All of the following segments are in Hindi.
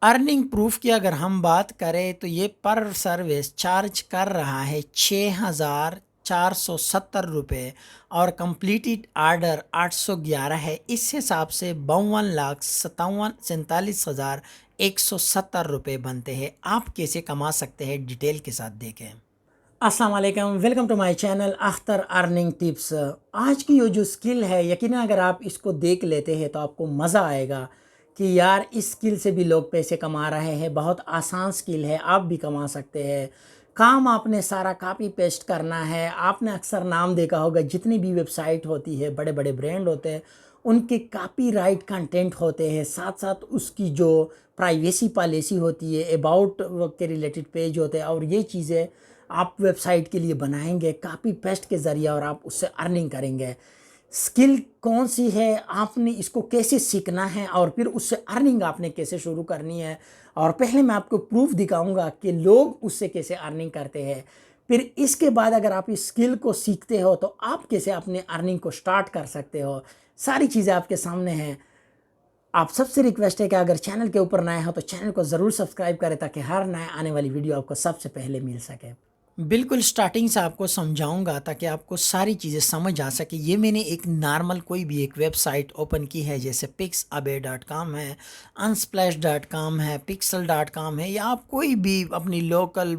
अर्निंग प्रूफ की अगर हम बात करें तो ये पर सर्विस चार्ज कर रहा है 6,470 रुपये और कंप्लीटेड आर्डर 811 है। इस हिसाब से 52,47,170 रुपये बनते हैं। आप कैसे कमा सकते हैं डिटेल के साथ देखें। अस्सलाम वालेकुम, welcome to my channel Akhtar earning tips. आज की ये जो स्किल है, यकीनन अगर आप इसको देख लेते हैं तो आपको मज़ा आएगा कि यार इस स्किल से भी लोग पैसे कमा रहे हैं। बहुत आसान स्किल है, आप भी कमा सकते हैं। काम आपने सारा कॉपी पेस्ट करना है। आपने अक्सर नाम देखा होगा, जितनी भी वेबसाइट होती है, बड़े बड़े ब्रांड होते हैं, उनके कॉपीराइट कंटेंट होते हैं, साथ साथ उसकी जो प्राइवेसी पॉलिसी होती है, अबाउट के रिलेटेड पेज होते हैं, और ये चीज़ें आप वेबसाइट के लिए बनाएंगे कॉपी पेस्ट के ज़रिए और आप उससे अर्निंग करेंगे। स्किल कौन सी है, आपने इसको कैसे सीखना है और फिर उससे अर्निंग आपने कैसे शुरू करनी है, और पहले मैं आपको प्रूफ दिखाऊंगा कि लोग उससे कैसे अर्निंग करते हैं। फिर इसके बाद अगर आप इस स्किल को सीखते हो तो आप कैसे अपने अर्निंग को स्टार्ट कर सकते हो। सारी चीज़ें आपके सामने हैं। आप सबसे रिक्वेस्ट है कि अगर चैनल के ऊपर नए हो तो चैनल को ज़रूर सब्सक्राइब करें ताकि हर नए आने वाली वीडियो आपको सबसे पहले मिल सके। बिल्कुल स्टार्टिंग से आपको समझाऊंगा ताकि आपको सारी चीज़ें समझ आ सके। ये मैंने एक नॉर्मल कोई भी एक वेबसाइट ओपन की है, जैसे pixabay.com है, unsplash.com है, pixel.com है, या आप कोई भी अपनी लोकल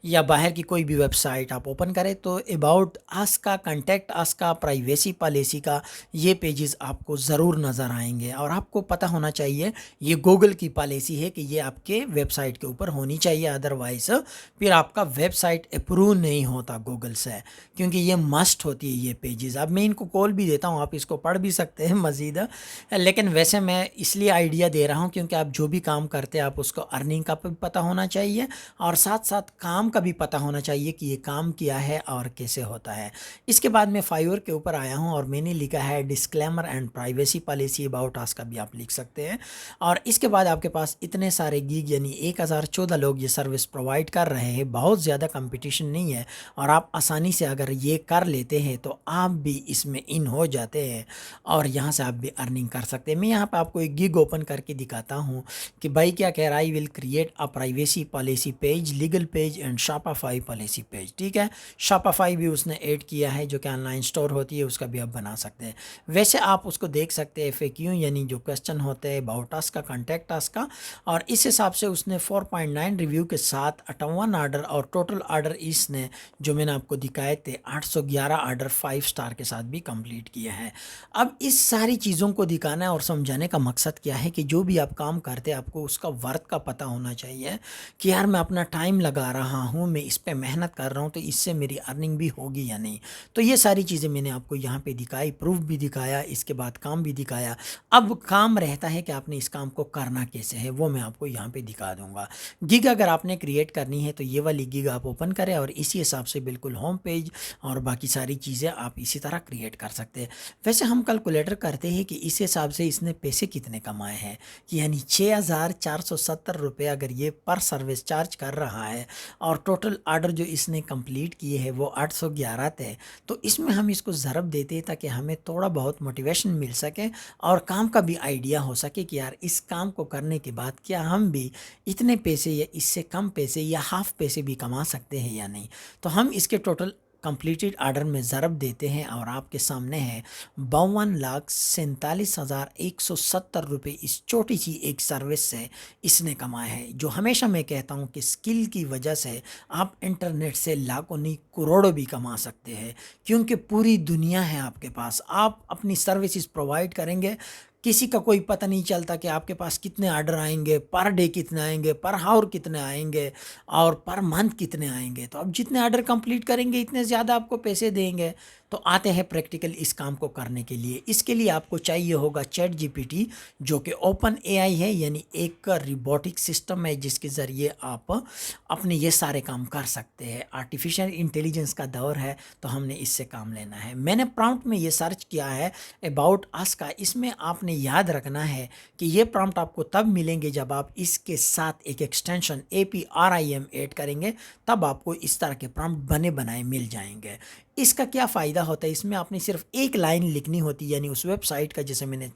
या बाहर की कोई भी वेबसाइट आप ओपन करें तो अबाउट अस का, कंटेक्ट अस का, प्राइवेसी पॉलिसी का ये पेजेस आपको ज़रूर नज़र आएंगे। और आपको पता होना चाहिए ये गूगल की पॉलिसी है कि ये आपके वेबसाइट के ऊपर होनी चाहिए, अदरवाइज़ फिर आपका वेबसाइट अप्रूव नहीं होता गूगल से, क्योंकि ये मस्ट होती है ये पेजेस। अब मैं इनको कॉल भी देता हूँ, आप इसको पढ़ भी सकते हैं मज़ीद, लेकिन वैसे मैं इसलिए आइडिया दे रहा हूँ क्योंकि आप जो भी काम करते हैं आप उसको अर्निंग का भी पता होना चाहिए और साथ साथ काम का भी पता होना चाहिए कि ये काम किया है और कैसे होता है। इसके बाद मैं फाइवर के ऊपर आया हूँ और मैंने लिखा है disclaimer and privacy policy about us का भी आप लिख सकते हैं। और इसके बाद आपके पास इतने सारे गीग यानी 1014 लोग ये सर्विस प्रोवाइड कर रहे हैं, बहुत ज़्यादा कंपटीशन नहीं है और आप आसानी से अगर ये कर लेते हैं तो आप भी इसमें इन हो जाते हैं और यहाँ से आप भी अर्निंग कर सकते हैं। मैं यहाँ पे आपको एक गिग ओपन करके दिखाता हूँ कि भाई क्या कह रहा है। I will create a privacy policy page, legal page and Shopify policy page. ठीक है, शॉपिफाई भी उसने ऐड किया है जो कि ऑनलाइन स्टोर होती है, उसका भी आप बना सकते हैं। वैसे आप उसको देख सकते हैं FAQ यानी जो क्वेश्चन होते हैं अबाउट अस का, कॉन्टैक्ट अस का, और इस हिसाब से उसने 4.9 रिव्यू के साथ 58 आर्डर और टोटल आर्डर इसने जो मैंने आपको दिखाए थे 811 आर्डर 5 स्टार के साथ भी कंप्लीट किए हैं। अब इस सारी चीज़ों को दिखाना और समझाने का मकसद क्या है कि जो भी आप काम करते हैं आपको उसका वर्थ का पता होना चाहिए कि यार मैं अपना टाइम लगा रहा हूँ, मैं इस पर मेहनत कर रहा हूँ, तो इससे मेरी अर्निंग भी होगी या नहीं। तो ये सारी चीज़ें मैंने आपको यहाँ पे दिखाई, प्रूफ भी दिखाया, इसके बाद काम भी दिखाया। अब काम रहता है कि आपने इस काम को करना कैसे है, वो मैं आपको यहाँ पे दिखा दूंगा। गिग अगर आपने क्रिएट करनी है तो ये वाली गिग आप ओपन करें और इसी हिसाब से बिल्कुल होम पेज और बाकी सारी चीज़ें आप इसी तरह क्रिएट कर सकते हैं। वैसे हम कैलकुलेटर करते हैं कि इस हिसाब से इसने पैसे कितने कमाए हैं, कि यानी 6,470 रुपये अगर ये पर सर्विस चार्ज कर रहा है और टोटल आर्डर जो इसने कंप्लीट किए हैं वो 811 थे। तो इसमें हम इसको ज़रब देते हैं ताकि हमें थोड़ा बहुत मोटिवेशन मिल सके और काम का भी आइडिया हो सके कि यार इस काम को करने के बाद क्या हम भी इतने पैसे या इससे कम पैसे या हाफ पैसे भी कमा सकते हैं या नहीं। तो हम इसके टोटल कंप्लीटेड आर्डर में ज़रब देते हैं और आपके सामने है 52,47,170 रुपये इस छोटी सी एक सर्विस से इसने कमाए हैं। जो हमेशा मैं कहता हूँ कि स्किल की वजह से आप इंटरनेट से लाखों नहीं करोड़ों भी कमा सकते हैं, क्योंकि पूरी दुनिया है आपके पास। आप अपनी सर्विसेज प्रोवाइड करेंगे, किसी का कोई पता नहीं चलता कि आपके पास कितने ऑर्डर आएंगे, पर डे कितने आएंगे, पर हावर कितने आएंगे और पर मंथ कितने आएंगे। तो आप जितने ऑर्डर कंप्लीट करेंगे इतने ज़्यादा आपको पैसे देंगे। तो आते हैं प्रैक्टिकल इस काम को करने के लिए। इसके लिए आपको चाहिए होगा चैट GPT, जो कि ओपन AI है, यानी एक रोबोटिक सिस्टम है जिसके ज़रिए आप अपने ये सारे काम कर सकते हैं। आर्टिफिशियल इंटेलिजेंस का दौर है तो हमने इससे काम लेना है। मैंने प्रॉम्प्ट में ये सर्च किया है अबाउट अस का। इसमें आपने याद रखना है कि ये प्रॉम्प्ट आपको तब मिलेंगे जब आप इसके साथ एक एक्सटेंशन APRIM ऐड करेंगे, तब आपको इस तरह के प्रॉम्प्ट बने बनाए मिल जाएंगे। इसका क्या फ़ायदा होता है, इसमें आपने सिर्फ एक लाइन लिखनी होती है, यानी उस वेबसाइट का, जैसे मैंने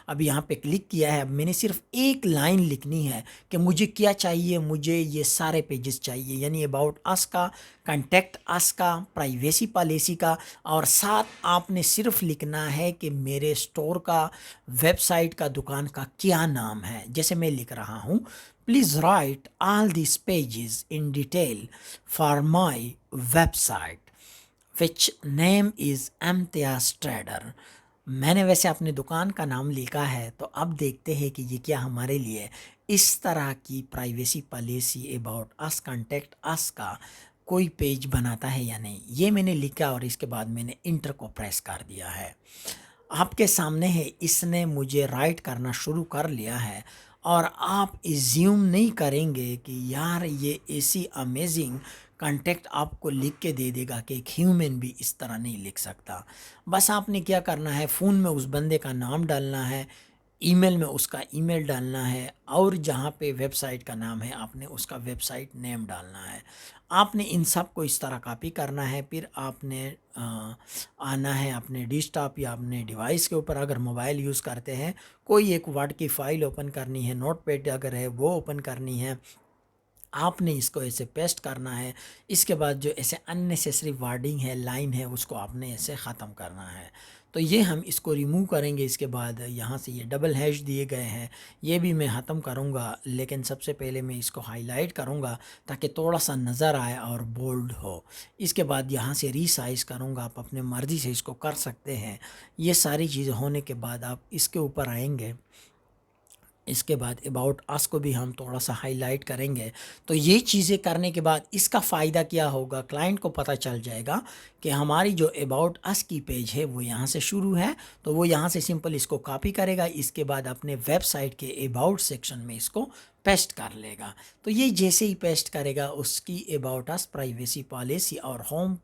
अब यहाँ पे क्लिक किया है, अब मैंने सिर्फ एक लाइन लिखनी है कि मुझे क्या चाहिए, मुझे ये सारे पेजेस चाहिए, यानी अबाउट अस का, कंटेक्ट अस का, प्राइवेसी पॉलिसी का, और साथ आपने सिर्फ लिखना है कि मेरे स्टोर का, वेबसाइट का, दुकान का क्या नाम है। जैसे मैं लिख रहा हूँ, please write all this pages in detail for my website which name is Imtiaz trader. मैंने वैसे अपनी दुकान का नाम लिखा है, तो अब देखते हैं कि ये क्या हमारे लिए इस तरह की privacy policy about us, contact अस का कोई पेज बनाता है या नहीं। ये मैंने लिखा और इसके बाद मैंने इंटर को प्रेस कर दिया है। आपके सामने है, इसने मुझे राइट करना शुरू कर लिया है, और आप इज्यूम नहीं करेंगे कि यार ये ऐसी अमेजिंग कंटेक्ट आपको लिख के दे देगा कि एक ह्यूमन भी इस तरह नहीं लिख सकता। बस आपने क्या करना है, फ़ोन में उस बंदे का नाम डालना है, ईमेल में उसका ईमेल डालना है, और जहाँ पे वेबसाइट का नाम है आपने उसका वेबसाइट नेम डालना है। आपने इन सब को इस तरह कॉपी करना है, फिर आपने आना है अपने डेस्कटॉप या अपने डिवाइस के ऊपर, अगर मोबाइल यूज़ करते हैं, कोई एक वर्ड की फ़ाइल ओपन करनी है, नोटपैड अगर है वो ओपन करनी है, आपने इसको ऐसे पेस्ट करना है। इसके बाद जो ऐसे अननेसेसरी वर्डिंग है, लाइन है, उसको आपने ऐसे ख़त्म करना है। तो ये हम इसको रिमूव करेंगे। इसके बाद यहाँ से ये डबल हैश दिए गए हैं, ये भी मैं ख़त्म करूँगा, लेकिन सबसे पहले मैं इसको हाईलाइट करूँगा ताकि थोड़ा सा नज़र आए और बोल्ड हो। इसके बाद यहाँ से रीसाइज़ करूँगा, आप अपने मर्ज़ी से इसको कर सकते हैं। ये सारी चीज़ें होने के बाद आप इसके ऊपर आएंगे, इसके बाद अबाउट अस को भी हम थोड़ा सा हाईलाइट करेंगे। तो ये चीज़ें करने के बाद इसका फ़ायदा क्या होगा, क्लाइंट को पता चल जाएगा कि हमारी जो अबाउट अस की पेज है वो यहाँ से शुरू है, तो वो यहाँ से सिंपल इसको कॉपी करेगा, इसके बाद अपने वेबसाइट के अबाउट सेक्शन में इसको पेस्ट कर लेगा। तो ये जैसे ही पेस्ट करेगा, उसकी अबाउट अस, प्राइवेसी पॉलिसी और होम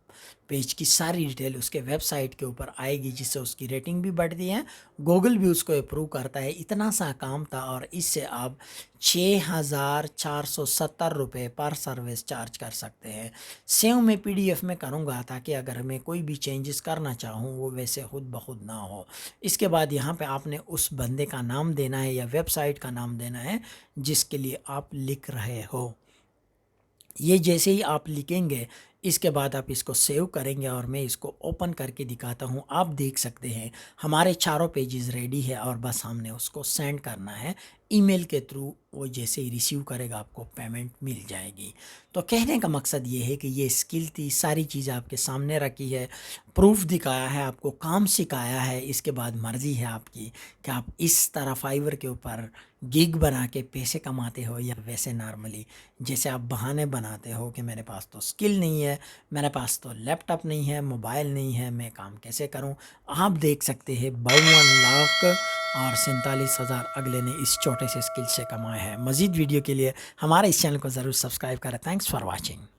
पेज की सारी डिटेल उसके वेबसाइट के ऊपर आएगी, जिससे उसकी रेटिंग भी बढ़ती है, गूगल भी उसको अप्रूव करता है। इतना सा काम था, और इससे आप 6,470 रुपये पर सर्विस चार्ज कर सकते हैं। सेव मैं पीडीएफ में करूँगा, ताकि अगर मैं कोई भी चेंजेस करना चाहूँ वो वैसे खुद ब खुद ना हो। इसके बाद यहाँ पे आपने उस बंदे का नाम देना है या वेबसाइट का नाम देना है जिसके लिए आप लिख रहे हो। ये जैसे ही आप लिखेंगे, इसके बाद आप इसको सेव करेंगे, और मैं इसको ओपन करके दिखाता हूँ। आप देख सकते हैं हमारे चारों पेजेस रेडी है, और बस हमने उसको सेंड करना है ईमेल के थ्रू। वो जैसे ही रिसीव करेगा आपको पेमेंट मिल जाएगी। तो कहने का मकसद ये है कि ये स्किल थी, सारी चीज़ें आपके सामने रखी है, प्रूफ दिखाया है, आपको काम सिखाया है। इसके बाद मर्ज़ी है आपकी कि आप इस तरह फाइवर के ऊपर गिग बना के पैसे कमाते हो, या वैसे नॉर्मली जैसे आप बहाने बनाते हो कि मेरे पास तो स्किल नहीं है, मेरे पास तो लैपटॉप नहीं है, मोबाइल नहीं है, मैं काम कैसे करूं। आप देख सकते हैं 52,47,000 अगले ने इस छोटे से स्किल से कमाए हैं। मज़ीद वीडियो के लिए हमारे इस चैनल को ज़रूर सब्सक्राइब करें। Thanks for watching.